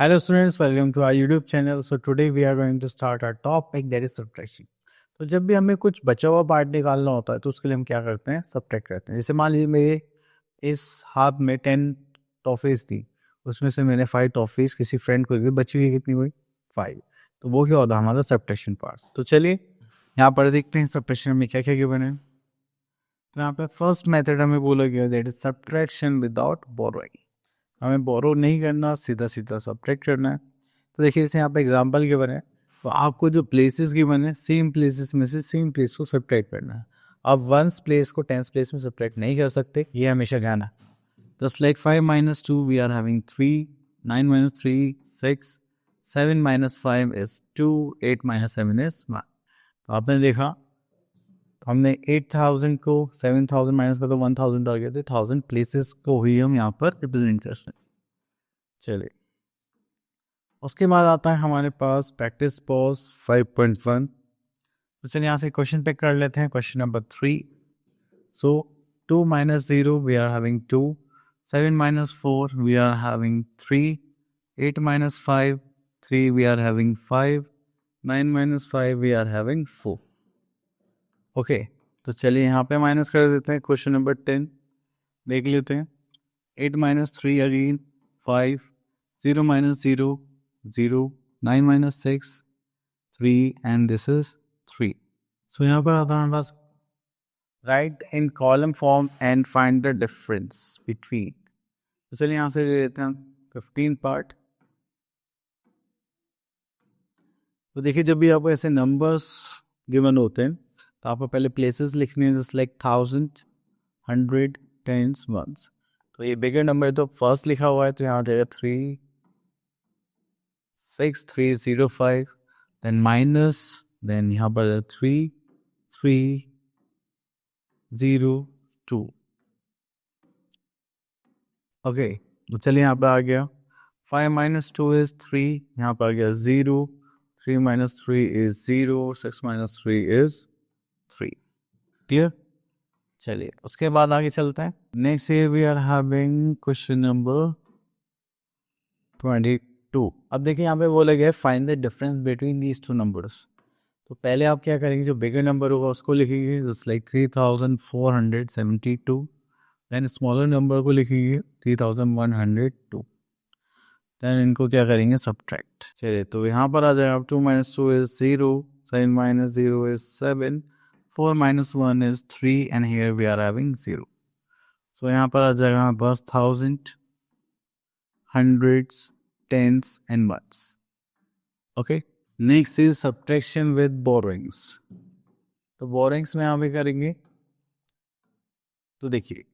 Hello students, welcome to our YouTube channel. So today we are going to start our topic that is subtraction. तो जब भी हमें कुछ बचा हुआ पार्ट निकालना होता है तो उसके लिए हम क्या करते हैं, सब्ट्रैक्ट करते हैं. जैसे मान लीजिए मेरे इस हाथ में 10 टॉफीज थी, उसमें से मैंने 5 टॉफीज किसी फ्रेंड को दी, बची हुई कितनी हुई 5. तो वो क्या होता है हमारा सब्ट्रैक्शन पार्ट. तो चलिए यहाँ पर देखते हैं सब्ट्रैक्शन में क्या क्या गिवन है. तो यहाँ पे फर्स्ट मेथड हमें बोला गया that is subtraction without borrowing. हमें बोरो नहीं करना, सीधा सीधा सब्ट्रैक्ट करना है. तो देखिए जैसे यहाँ पे एग्जांपल गिवन है, तो आपको जो प्लेसेस गिवन है सेम प्लेसेस में से सेम प्लेस को सब्ट्रैक्ट करना है. आप वंस प्लेस को टेंस प्लेस में सब्ट्रैक्ट नहीं कर सकते, ये हमेशा ध्यान है. Just like 5 minus 2 we are having 3, 9 minus 3 6, 7 minus 5 is 2, 8 minus 7 is 1. तो आपने देखा हमने 8000 को 7000 माइनस कर तो 1000 आ गया, तो 1000 प्लेसेस को ही हम यहाँ पर रिप्रेजेंट कर सकते हैं. चलिए उसके बाद आता है हमारे पास प्रैक्टिस पॉज 5.1. तो चलिए यहाँ से क्वेश्चन पिक कर लेते हैं. Question number 3. So 2 minus 0 we are having 2, 7 minus 4 we are having 3, 8 minus 5 3 we are having 5, 9 minus 5 we are having 4. Okay तो चलिए यहाँ पे माइनस कर देते हैं. क्वेश्चन नंबर 10 देख लेते हैं. 8 minus 3 again 5, 0 minus 0 0, 9 minus 6 3 and this is 3. So यहाँ पर आता है हमारे पास write in column form and find the difference between. तो चलिए यहाँ से ले लेते हैं 15 पार्ट. तो देखिए जब भी आपको ऐसे नंबर्स गिवन होते हैं तो आपको पहले प्लेसेस लिखने हैं, जस्ट लाइक 1000, 100, टेंस, वंस. तो ये बिगर नंबर है तो फर्स्ट लिखा हुआ है, तो यहाँ जाएगा 3 6 3 0 5, देन माइनस, देन यहाँ पर 3 3 0 2. ओके तो चलिए यहाँ पर आ गया 5 minus 2 is 3, यहाँ पर आ गया 0, 3 minus 3 is 0, 6 minus 3 is 3. Clear. चलिए उसके बाद आगे चलते हैं. Next we are having question number 22. अब देखिए यहाँ पे बोला गया find the difference between these two numbers. तो पहले आप क्या करेंगे, जो बिगर नंबर होगा उसको लिखेंगे, just like 3472. Then smaller number को लिखेंगे 3102. देन इनको क्या करेंगे, सब्ट्रैक्ट. चलिए तो यहाँ पर आ जाएगा 2 minus 2 is 0, 7 minus 0 is 7, 4 minus 1 is 3 and here we are having 0. So यहाँ पर आ जाएगा बस 1000, hundreds, tens and ones. Okay. Next is subtraction with borrowings. तो borrowings में यहाँ पे करेंगे. तो देखिए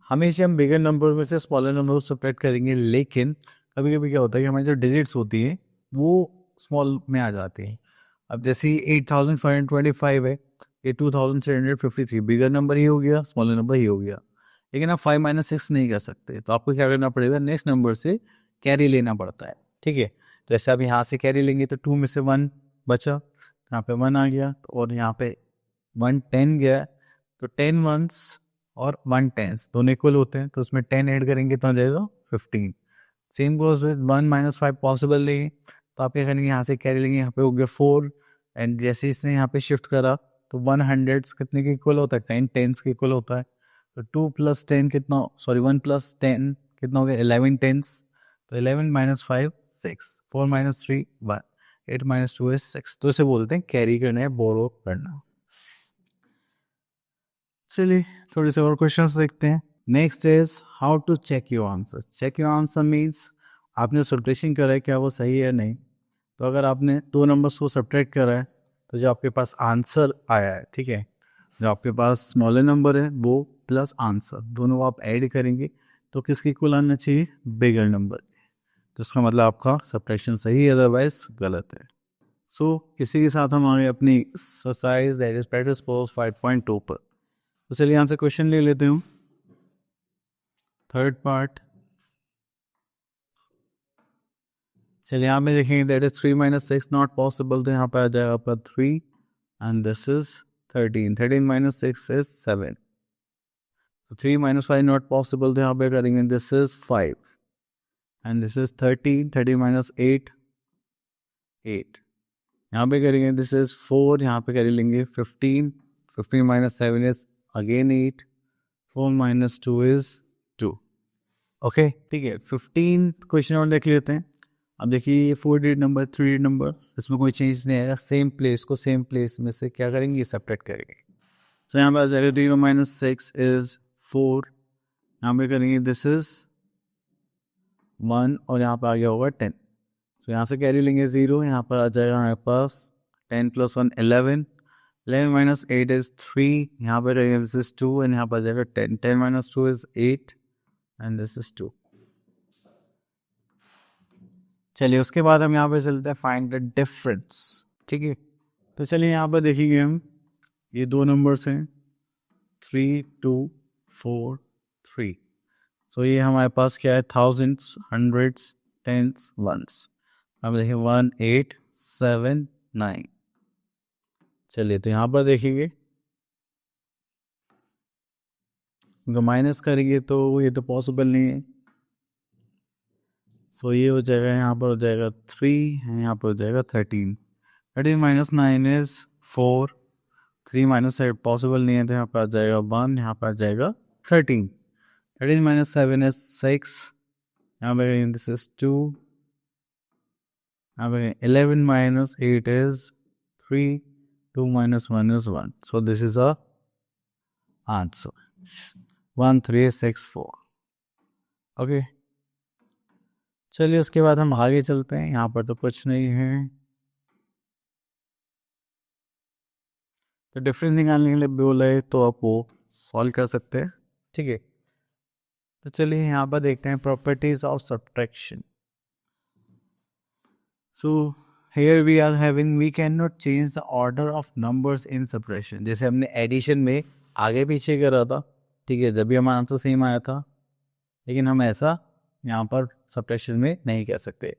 हमेशा हम बिगर नंबर में से स्मॉलर नंबर को सब्ट्रैक्ट करेंगे, लेकिन कभी कभी क्या होता है कि हमारी जो डिजिट्स होती हैं वो स्मॉल में आ जाती हैं. अब जैसे 8525 है, ये 2753 बिगर नंबर ही हो गया, स्मॉलर नंबर ही हो गया. लेकिन आप 5 minus 6 नहीं कर सकते, तो आपको क्या करना पड़ेगा, नेक्स्ट नंबर से कैरी लेना पड़ता है. ठीक है. तो ऐसे आप यहाँ से कैरी लेंगे तो 2 में से 1 बचा, यहाँ पे 1 आ गया, और यहाँ पे 1 10 गया, तो 10 वंस और 1 टेंस दोनों इक्वल होते हैं, तो उसमें 10 ऐड करेंगे तो आ जाएगा 15. Same goes with 1 minus 5 possible नहीं, तो आप क्या करेंगे, यहाँ से कैरी लेंगे, यहाँ पे हो गया 4, एंड जैसे इसने यहाँ पे शिफ्ट करा तो 100 कितने के इक्वल होता है, 10 टेंस के इक्वल होता है. तो 2 plus 10 कितना, सॉरी 1 plus 10 कितना हो गया, 11 टेंस. तो 11 minus 5 6, 4 minus 3 1, 8 minus 2 is 6. तो इसे बोलते हैं कैरी करना है, बोरो करना. चलिए थोड़े से और क्वेश्चंस देखते हैं. Next is how to check your answer. Check your answer means आपने सब्ट्रैक्शन करा है, क्या वो सही है नहीं. तो अगर आपने 2 नंबर्स को सब्ट्रैक्ट करा है तो जो आपके पास आंसर आया है, ठीक है, जो आपके पास स्मॉलर नंबर है वो प्लस आंसर दोनों आप ऐड करेंगे तो किसके इक्वल आना चाहिए, बिगर नंबर. तो इसका मतलब आपका सब्ट्रैक्शन सही है, अदरवाइज गलत है. सो इसी के साथ हम आगे अपनी exercise that is practice pause 5.2 पर. तो चलिए यहाँ से क्वेश्चन ले लेते हूँ. Third part. चलिए यहाँ पे देखेंगे that is 3 minus 6 not possible, तो यहाँ पे आ जाएगा आपका 3 and this is 13. 13 minus 6 is 7. So 3 minus 5 not possible, तो यहाँ पे करेंगे this is 5 and this is 13, 13 minus 8, 8। यहाँ पे करेंगे दिस इज 4, यहाँ पे कर लेंगे 15, 15 minus 7 is again 8, 4 minus 2 is 2। Okay ठीक है, 15 क्वेश्चन और देख लेते हैं। अब देखिए ये 4 डिजिट नंबर, 3 डिजिट नंबर, इसमें कोई चेंज नहीं आएगा, सेम प्लेस को सेम प्लेस में से क्या करेंगे, सब्ट्रैक्ट करेंगे। तो यहाँ पे आ जाएगा 0 माइनस 6 इज 4, यहाँ पे करेंगे दिस इज 1 और यहाँ पे आ गया होगा 10। तो यहाँ से कैरी लेंगे 0, यहाँ पर आ जाएगा हमारे पास 10 प्लस 1 11, 11 माइनस 8 इज 3, यहाँ पे रहेगा दिस इज 2 एंड यहाँ पर आ जाएगा 10, 10 minus 2 is 8 and this is 2। चलिए उसके बाद हम यहाँ पे चलते हैं फाइंड द डिफरेंस। ठीक है, तो चलिए यहाँ पर देखिए हम ये दो नंबर्स हैं 3 2 4 3। सो ये हमारे पास क्या है, थाउजेंड्स, हंड्रेड्स, टेंस, वंस। अब देखिए 1 8 7 9। चलिए तो यहाँ पर देखिए इनको माइनस करेंगे तो ये तो पॉसिबल नहीं है। सो ये हो जाएगा, यहाँ पर हो जाएगा 3, यहाँ पर हो जाएगा 13, 13 माइनस 9 इज 4, 3 माइनस 8 पॉसिबल नहीं है, तो यहाँ पर आ जाएगा 1, यहाँ पर आ जाएगा 13, 13 माइनस 7 इज 6, यहाँ पर दिस इज 2, यहाँ पर 11 minus 8 is 3, 2 minus 1 is 1. So this is a answer 1364. Okay चलिए उसके बाद हम आगे चलते हैं, यहाँ पर तो कुछ नहीं है। तो डिफरेंस निकालने के लिए बोला है तो आप वो सॉल्व कर सकते हैं। ठीक है, तो चलिए यहाँ पर देखते हैं properties of subtraction. So here we are having, we cannot change the order of numbers in subtraction। जैसे हमने एडिशन में आगे पीछे करा था, ठीक है, जब भी हमारा आंसर सेम आया था, लेकिन हम ऐसा यहाँ पर सब्ट्रैक्शन में नहीं कह सकते।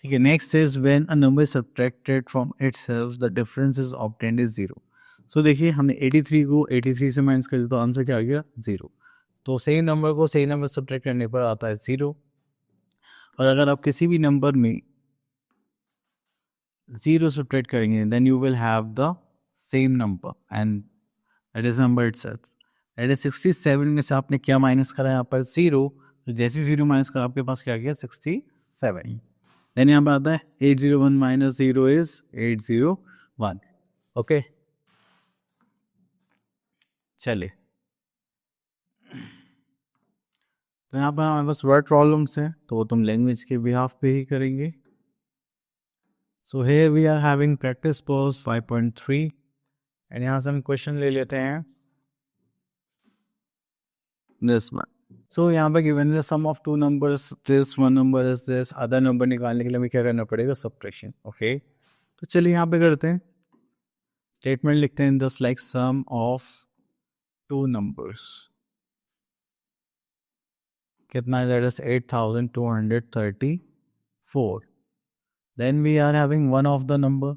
ठीक है, next is when a number subtracted from itself the difference is obtained is 0। सो देखिए हमने 83 को 83 से माइनस कर दिया तो आंसर क्या आ गया, 0। तो सेम नंबर को सेम नंबर सब्ट्रैक्ट करने पर आता है 0। और अगर आप किसी भी नंबर में 0 सब्ट्रैक्ट करेंगे then you will have the same number and that is number itself। that is 67 में से आपने क्या माइनस करा यहाँ पर 0, तो जैसे 0 माइनस करा आपके पास क्या गया 67। देन यहाँ पर आता है 801 माइनस 0 इज 801। ओके चलिए, तो यहाँ पर हमारे पास वर्ड प्रॉब्लम्स हैं तो वो तुम लैंग्वेज के बिहाफ पे ही करेंगे। सो here we are having practice pose 5.3 and यहाँ से हम क्वेश्चन ले लेते हैं this one। सो यहाँ पे given the sum of two numbers, this one number is this, other number निकालने के लिए हमें क्या करना पड़ेगा, सब्ट्रैक्शन। ओके तो चलिए यहाँ पे करते हैं, स्टेटमेंट लिखते हैं दस like sum of two numbers, कितना है, that is 8234। then we are having one of the number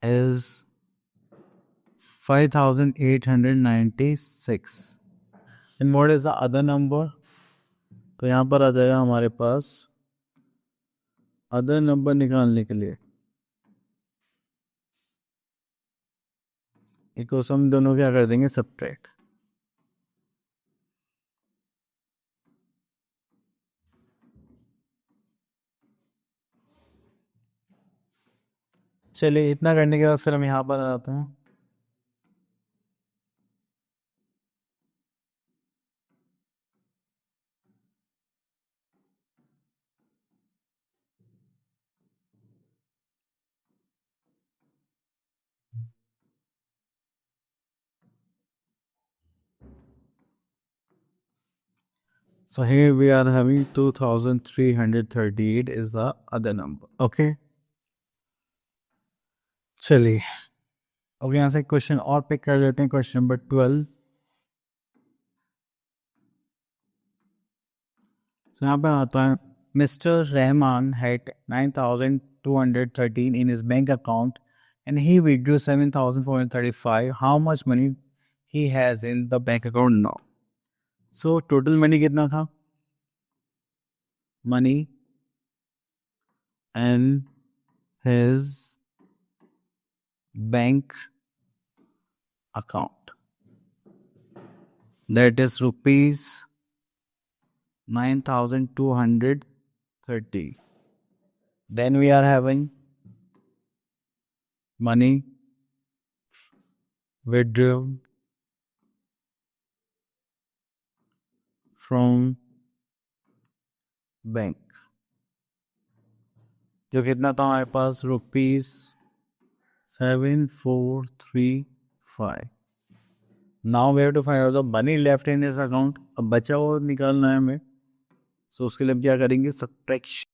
is 5896 and what is the other number। तो यहाँ पर आ जाएगा हमारे पास अदर नंबर निकालने के लिए एक हम दोनों क्या कर देंगे, सब्ट्रैक्ट। चलिए इतना करने के बाद फिर हम यहाँ पर आ जाते हैं। So here we are having 2338 is the other number। Okay चलिए अब यहाँ से क्वेश्चन और पिक कर लेते हैं, क्वेश्चन नंबर 12। तो यहाँ पर आता है mister Rahman had 9213 in his bank account and he withdrew 7435। how much money he has in the bank account now. So total money कितना था? Money and his bank account, that is rupees 9,230. Then we are having money withdrawn from bank, जो कितना था हमारे पास? ₹7435. Now we have to find out the money left in this account. अब बचा हुआ निकालना है हमें. सो उसके लिए हम क्या करेंगे? सब्ट्रैक्शन.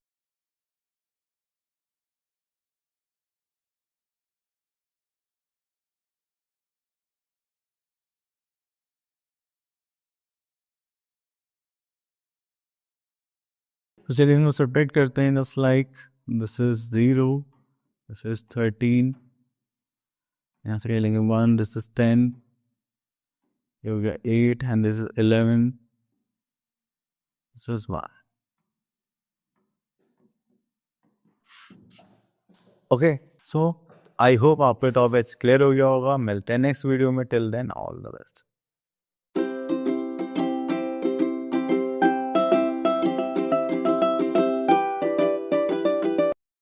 तो चलिए हम सब्ट्रैक्ट करते हैं. Just like this is 0, this is 13, यहाँ से ले लेंगे 1, दिस इज 10, ये हो गया 8 and this is 11, this is 1. Okay, so I hope आपके टॉपिक्स क्लियर हो गया होगा. मिलते हैं नेक्स्ट वीडियो में. Till then all the best.